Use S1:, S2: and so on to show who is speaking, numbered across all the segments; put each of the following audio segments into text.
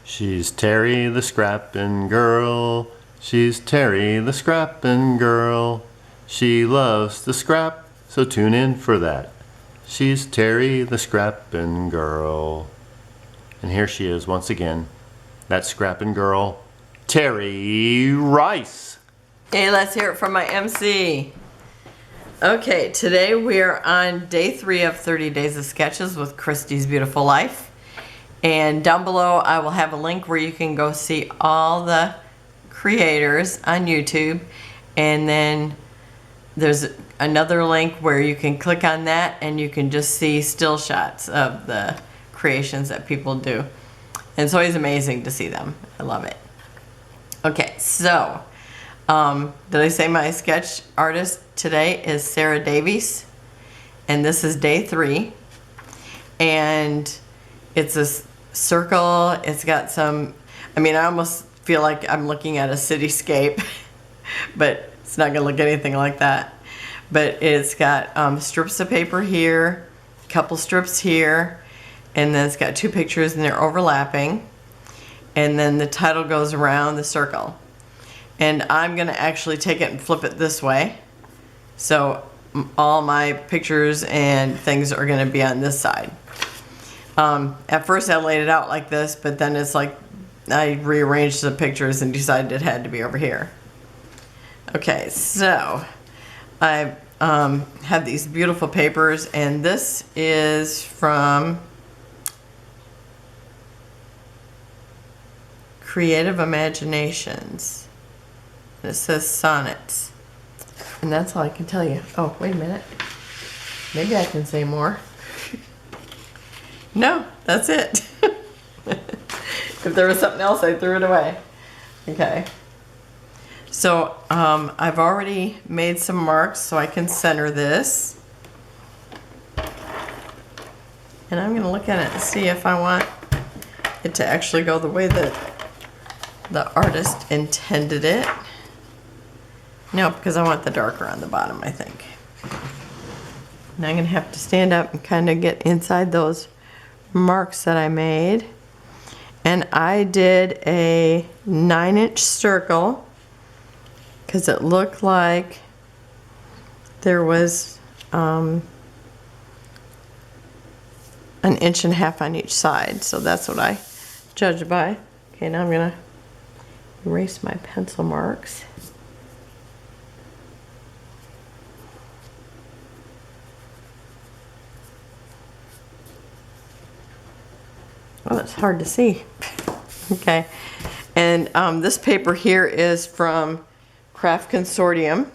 S1: She's Terry the scrappin' girl. She's Terry the scrappin' girl. She loves to scrap, so tune in for that. She's Terry the scrappin' girl. And here she is once again, that scrappin' girl, Terry Rice.
S2: Hey, let's hear it from my MC. Okay, today we are on day 3 of 30 Days of Sketches with Christy's Beautiful Life. And down below I will have a link where you can go see all the creators on YouTube. And then there's another link where you can click on that and you can just see still shots of the creations that people do. And it's always amazing to see them. I love it. Okay, so did I say my sketch artist today is Sarah Davies? And this is day 3. And it's a circle. It's got some, I almost feel like I'm looking at a cityscape, but it's not gonna look anything like that. But it's got strips of paper here, a couple strips here, and then it's got 2 pictures and they're overlapping. And then the title goes around the circle. And I'm gonna actually take it and flip it this way. So all my pictures and things are gonna be on this side. At first I laid it out like this, but then it's like I rearranged the pictures and decided it had to be over here. Okay, so I have these beautiful papers, and this is from Creative Imaginations. It says Sonnets. And that's all I can tell you. Oh, wait a minute. Maybe I can say more. No, that's it. If there was something else, I threw it away. Okay. So I've already made some marks so I can center this. And I'm going to look at it and see if I want it to actually go the way that the artist intended it. No, because I want the darker on the bottom, I think. Now I'm going to have to stand up and kind of get inside those marks that I made. And I did a 9-inch circle because it looked like there was an 1.5 inches on each side. So that's what I judged by. Okay, now I'm going to erase my pencil marks. Oh, it's hard to see. Okay, and this paper here is from Craft Consortium.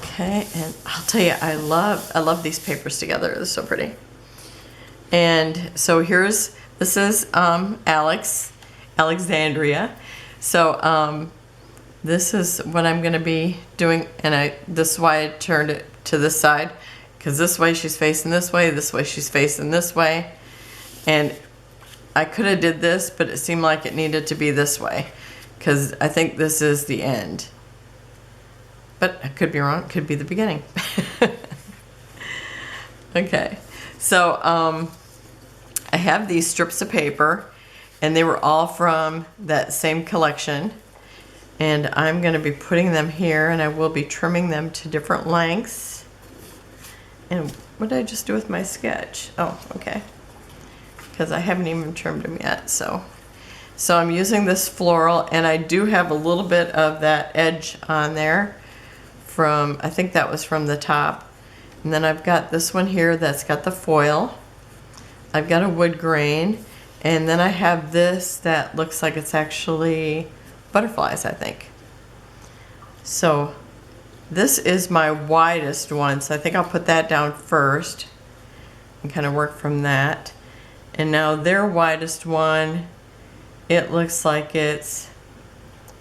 S2: Okay, and I'll tell you, I love these papers together. They're so pretty. And so this is Alexandria. So this is what I'm going to be doing, and this is why I turned it to this side, because this way she's facing this way she's facing this way. And I could have did this, but it seemed like it needed to be this way, because I think this is the end. But I could be wrong. It could be the beginning. Okay, so I have these strips of paper, and they were all from that same collection. And I'm going to be putting them here, and I will be trimming them to different lengths. And what did I just do with my sketch? Oh, okay. Because I haven't even trimmed them yet. So I'm using this floral, and I do have a little bit of that edge on there from, I think that was from the top. And then I've got this one here that's got the foil. I've got a wood grain, and then I have this that looks like it's actually butterflies, I think. So this is my widest one, so I think I'll put that down first and kind of work from that. And now their widest one, it looks like it's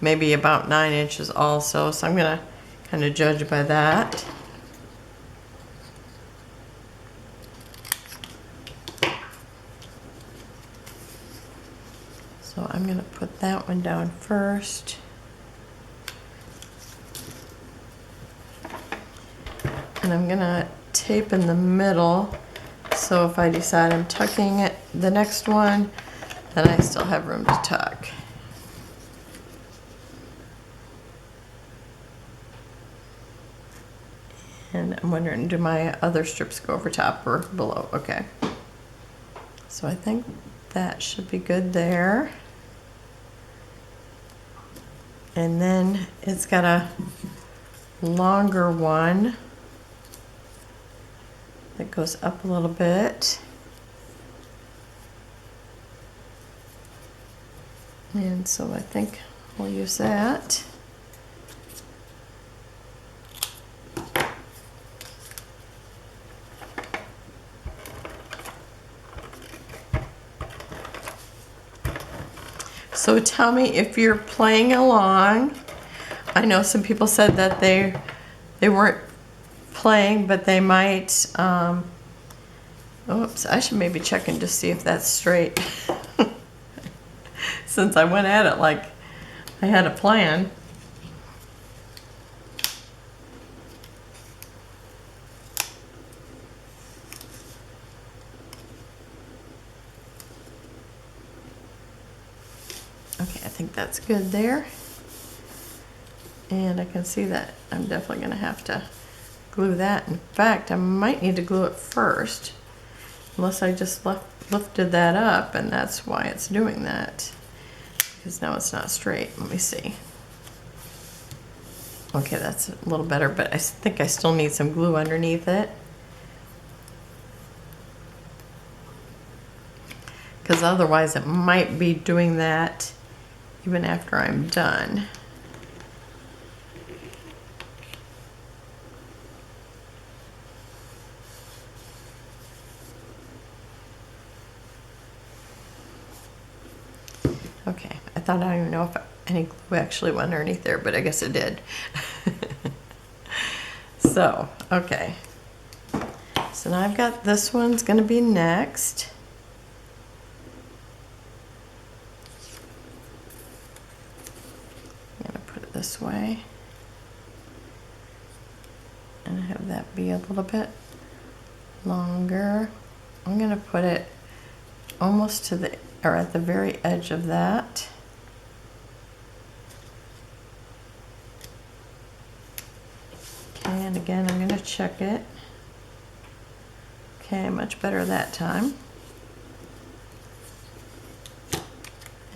S2: maybe about 9 inches also. So I'm going to kind of judge by that. So I'm going to put that one down first. And I'm going to tape in the middle. So if I decide I'm tucking it, the next one, then I still have room to tuck. And I'm wondering, do my other strips go over top or below? Okay. So I think that should be good there. And then it's got a longer one that goes up a little bit. And so I think we'll use that. So tell me if you're playing along. I know some people said that they weren't playing, but they might. Oops, I should maybe check and just see if that's straight. Since I went at it like I had a plan. Okay, I think that's good there. And I can see that I'm definitely going to have to glue that. In fact, I might need to glue it first, unless I just lifted that up and that's why it's doing that. Because now it's not straight. Let me see. Okay, that's a little better, but I think I still need some glue underneath it. Because otherwise it might be doing that even after I'm done. Okay, I thought I don't even know if any glue actually went underneath there, but I guess it did. So, okay. So now I've got this one's gonna be next. I'm gonna put it this way. And have that be a little bit longer. I'm gonna put it almost to the, or at the very edge of that. Okay, and again, I'm gonna check it. Okay, much better that time.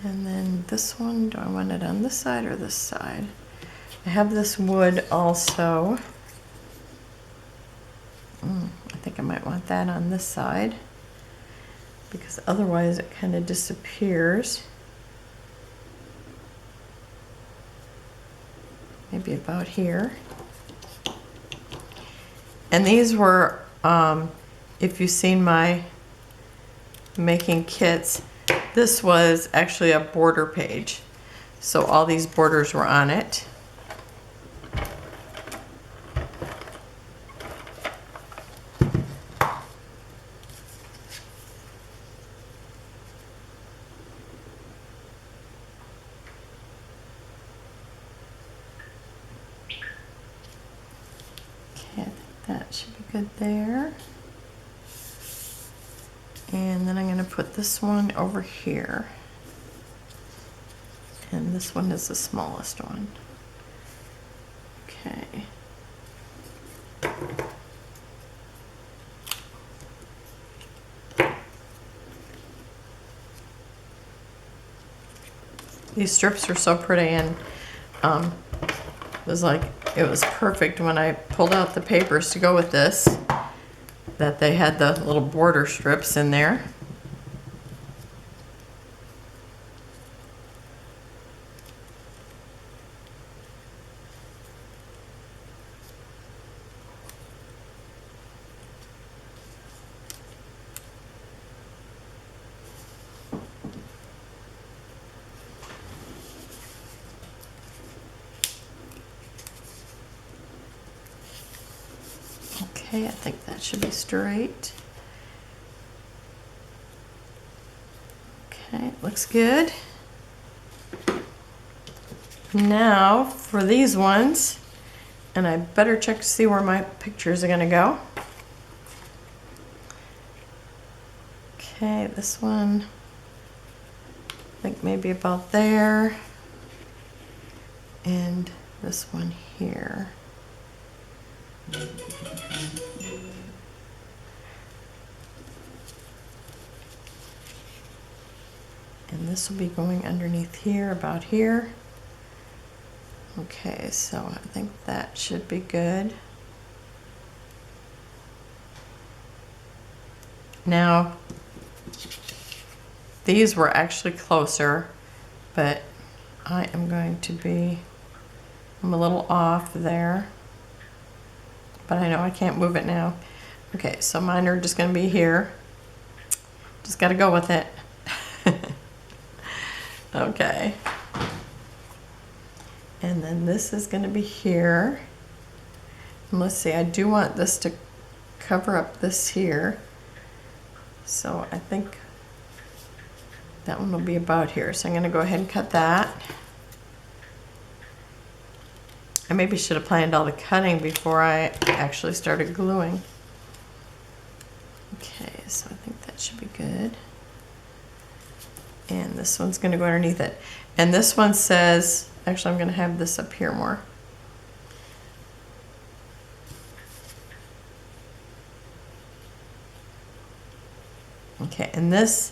S2: And then this one, do I want it on this side or this side? I have this wood also. I think I might want that on this side, because otherwise it kind of disappears. Maybe about here. And these were, if you've seen my making kits, this was actually a border page. So all these borders were on it. That should be good there. And then I'm going to put this one over here. And this one is the smallest one. Okay. These strips are so pretty, and it was perfect when I pulled out the papers to go with this, that they had the little border strips in there. Okay, I think that should be straight. Okay, looks good. Now for these ones, and I better check to see where my pictures are gonna go. Okay, this one. think maybe about there. And this one here. And this will be going underneath here, about here. Okay, so I think that should be good. Now, these were actually closer, but I am going to be, I'm a little off there, but I know I can't move it now. Okay, so mine are just going to be here. Just got to go with it. Okay. And then this is going to be here. And let's see, I do want this to cover up this here. So I think that one will be about here. So I'm going to go ahead and cut that. I maybe should have planned all the cutting before I actually started gluing. Okay, so I think that should be good. And this one's going to go underneath it. And this one says, actually I'm going to have this up here more. Okay, and this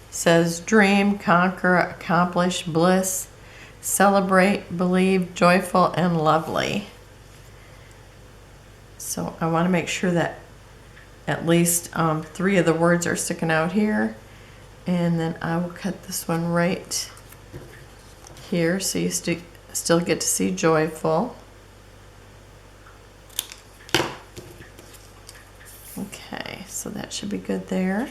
S2: says dream, conquer, accomplish, bliss, celebrate, believe, joyful, and lovely. So I want to make sure that at least 3 of the words are sticking out here. And then I will cut this one right here so you still get to see joyful. Okay, so that should be good there.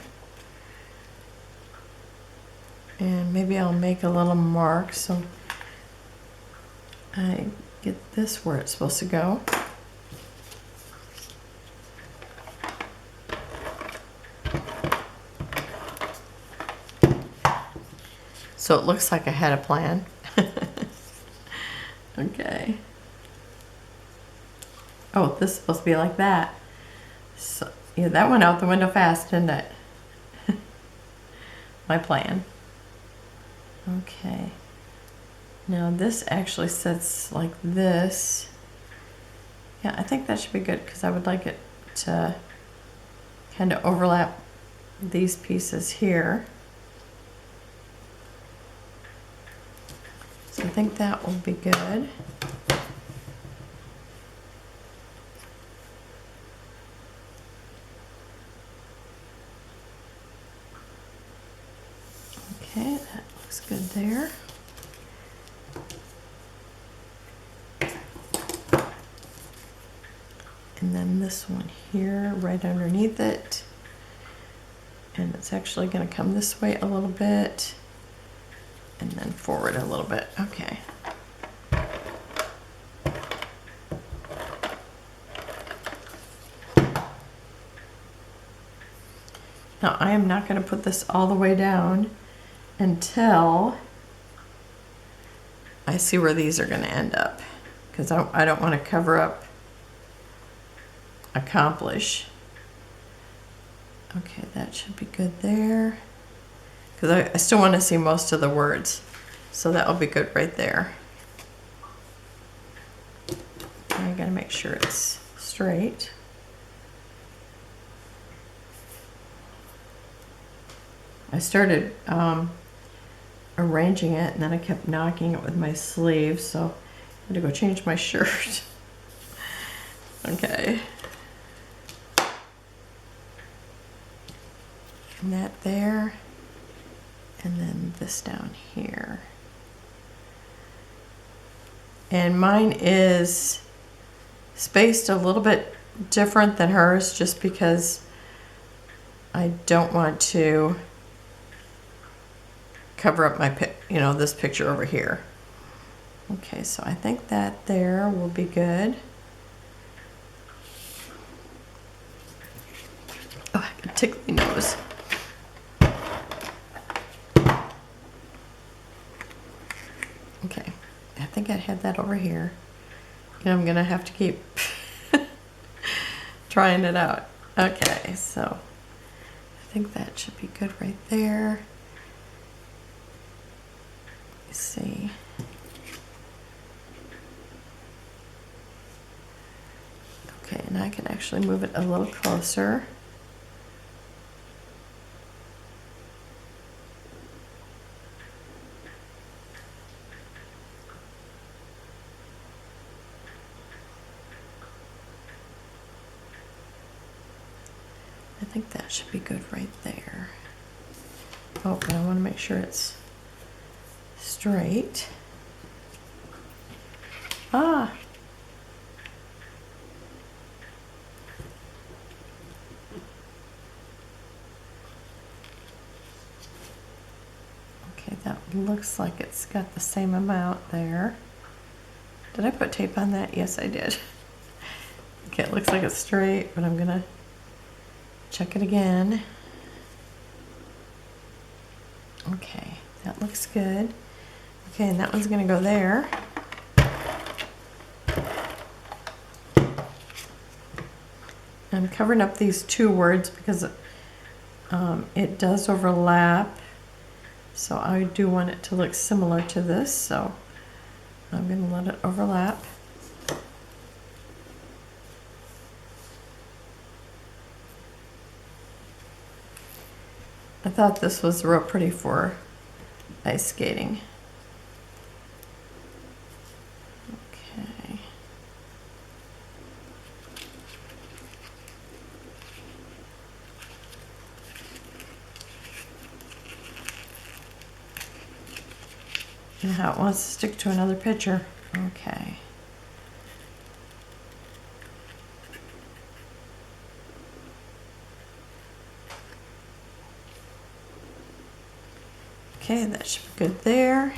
S2: And maybe I'll make a little mark so I get this where it's supposed to go. So it looks like I had a plan. Okay. Oh, this is supposed to be like that. So, yeah, that went out the window fast, didn't it? My plan. Okay. Now this actually sits like this. Yeah, I think that should be good because I would like it to kind of overlap these pieces here. So I think that will be good. Okay, that looks good there. And then this one here, right underneath it. And it's actually going to come this way a little bit. And then forward a little bit. Okay. Now I am not going to put this all the way down until I see where these are going to end up, because I don't want to cover up accomplish. Okay, that should be good there. Because I still want to see most of the words. So that will be good right there. I gotta make sure it's straight. I started arranging it and then I kept knocking it with my sleeve, so I had to go change my shirt. Okay. And that there. And then this down here. And mine is spaced a little bit different than hers just because I don't want to cover up my, this picture over here. Okay, so I think that there will be good. Oh, I got a tickly nose. Okay, I think I had that over here. And I'm gonna have to keep trying it out. Okay, so I think that should be good right there. see. Okay, and I can actually move it a little closer. I think that should be good right there. Oh, but I want to make sure it's straight. Ah! Okay, that looks like it's got the same amount there. Did I put tape on that? Yes, I did. Okay, it looks like it's straight, but I'm gonna check it again. Okay, that looks good. Okay, and that one's gonna go there. I'm covering up these two words because it does overlap. So I do want it to look similar to this, so I'm gonna let it overlap. I thought this was real pretty for ice skating. Okay. And how it wants to stick to another picture. Okay. Okay, that should be good there.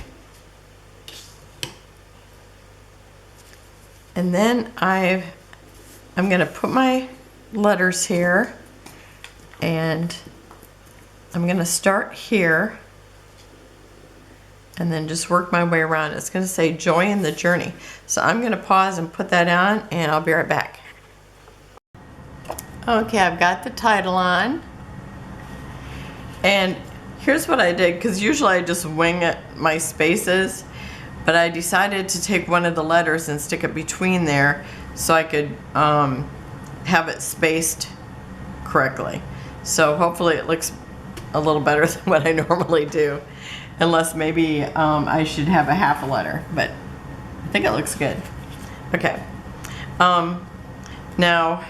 S2: And then I'm gonna put my letters here, and I'm gonna start here and then just work my way around. It's gonna say joy in the journey. So I'm gonna pause and put that on, and I'll be right back. Okay, I've got the title on. And here's what I did, because usually I just wing it, my spaces, but I decided to take one of the letters and stick it between there so I could have it spaced correctly. So hopefully it looks a little better than what I normally do, unless maybe I should have a half a letter, but I think it looks good. Okay. Now,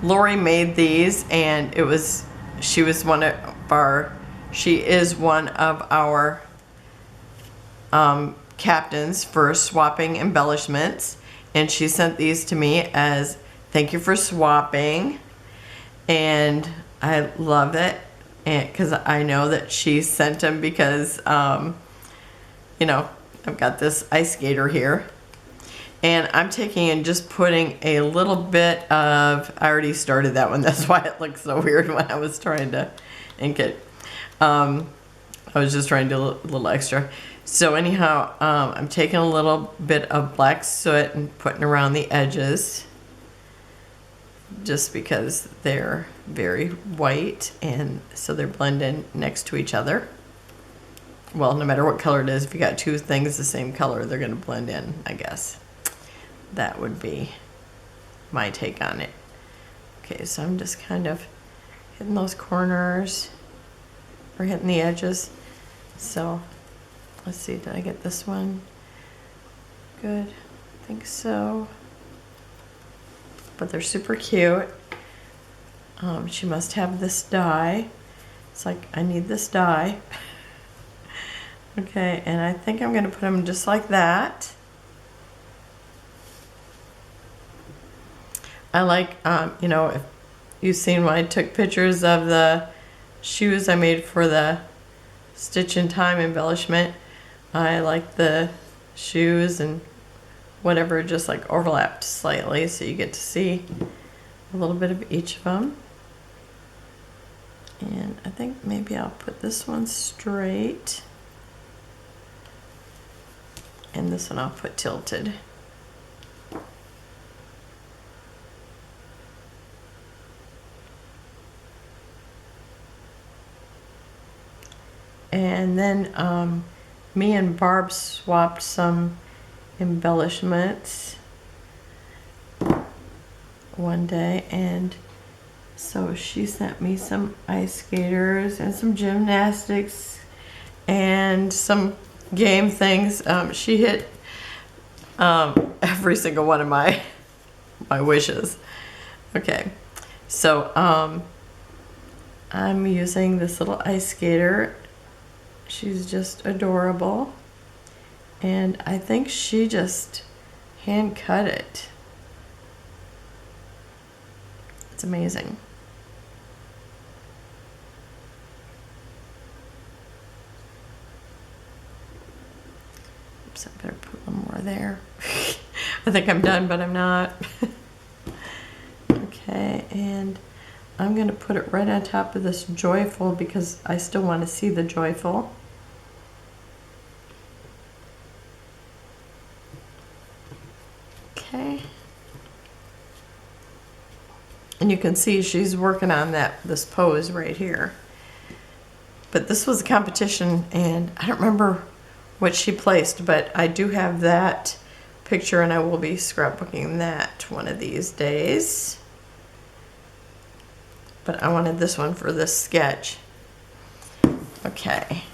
S2: Laurie made these, and she is one of our captains for swapping embellishments, and she sent these to me as thank you for swapping, and I love it, and because I know that she sent them because you know, I've got this ice skater here. And I'm taking and just putting a little bit of, I already started that one, that's why it looks so weird when I was trying to ink it. I was just trying to do a little extra. So anyhow, I'm taking a little bit of black soot and putting around the edges, just because they're very white, and so they're blending next to each other. Well, no matter what color it is, if you got two things the same color, they're gonna blend in, I guess. That would be my take on it. Okay, so I'm just kind of hitting those corners or hitting the edges. So let's see, did I get this one good? I think so. But they're super cute. She must have this die. It's like, I need this die. Okay, and I think I'm gonna put them just like that. I like, you know, if you've seen when I took pictures of the shoes I made for the Stitch in Time embellishment, I like the shoes and whatever just like overlapped slightly, so you get to see a little bit of each of them. And I think maybe I'll put this one straight, and this one I'll put tilted. And and then me and Barb swapped some embellishments one day, and so she sent me some ice skaters and some gymnastics and some game things. She hit every single one of my wishes. Okay, so I'm using this little ice skater. She's just adorable, and I think she just hand cut it. It's amazing. Oops, I better put one more there. I think I'm done, but I'm not. Okay, and I'm going to put it right on top of this joyful because I still want to see the joyful. Okay. And you can see she's working on this pose right here. But this was a competition, and I don't remember what she placed, but I do have that picture, and I will be scrapbooking that one of these days. But I wanted this one for this sketch. Okay.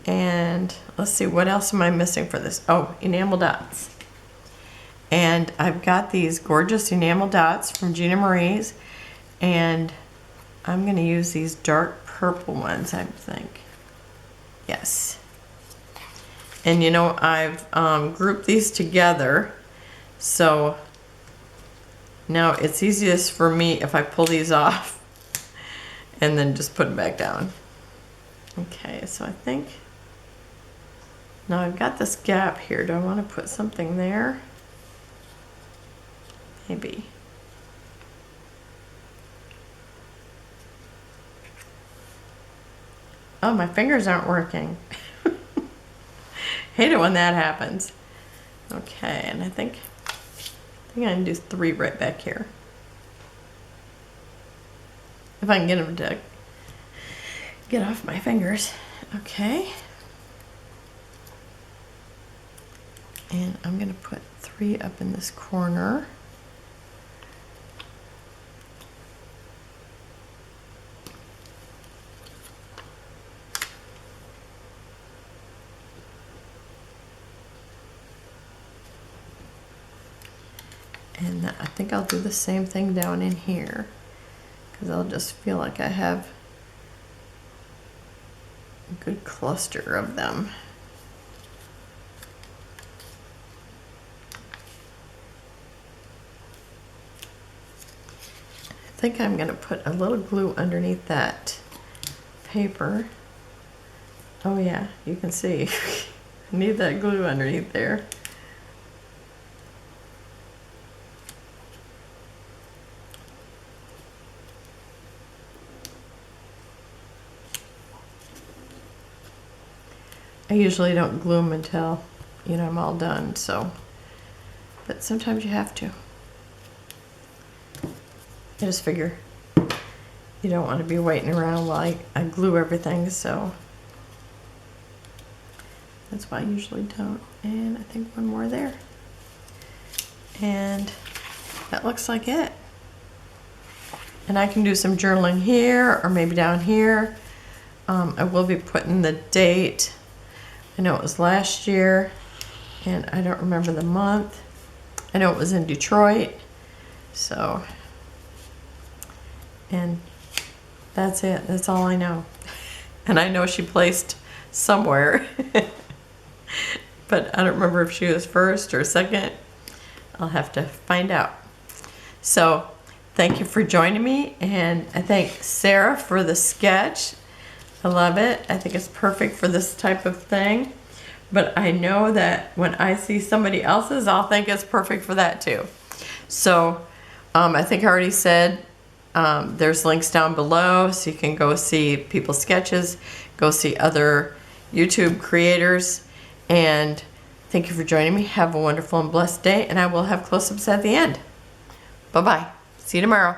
S2: And let's see, what else am I missing for this? Oh, enamel dots. And I've got these gorgeous enamel dots from Gina Marie's, and I'm going to use these dark purple ones, I think. Yes. And you know, I've grouped these together, so now it's easiest for me if I pull these off and then just put them back down. Okay, so I think now I've got this gap here. Do I want to put something there? Maybe. Oh, my fingers aren't working. Hate it when that happens. Okay, and I think I'm gonna do 3 right back here. If I can get them to get off my fingers. Okay. And I'm gonna put 3 up in this corner. And I think I'll do the same thing down in here, because I'll just feel like I have a good cluster of them. I think I'm going to put a little glue underneath that paper. Oh yeah, you can see. I need that glue underneath there. I usually don't glue them until, you know, I'm all done, so, but sometimes you have to. I just figure you don't want to be waiting around while I glue everything, so that's why I usually don't. And I think one more there. And that looks like it. And I can do some journaling here or maybe down here. I will be putting the date. I know it was last year, and I don't remember the month. I know it was in Detroit, so, and that's it. That's all I know. And I know she placed somewhere, but I don't remember if she was first or second. I'll have to find out. So thank you for joining me, and I thank Sarah for the sketch. I love it. I think it's perfect for this type of thing. But I know that when I see somebody else's, I'll think it's perfect for that too. So I think I already said there's links down below, so you can go see people's sketches, go see other YouTube creators. And thank you for joining me. Have a wonderful and blessed day, and I will have close-ups at the end. Bye-bye. See you tomorrow.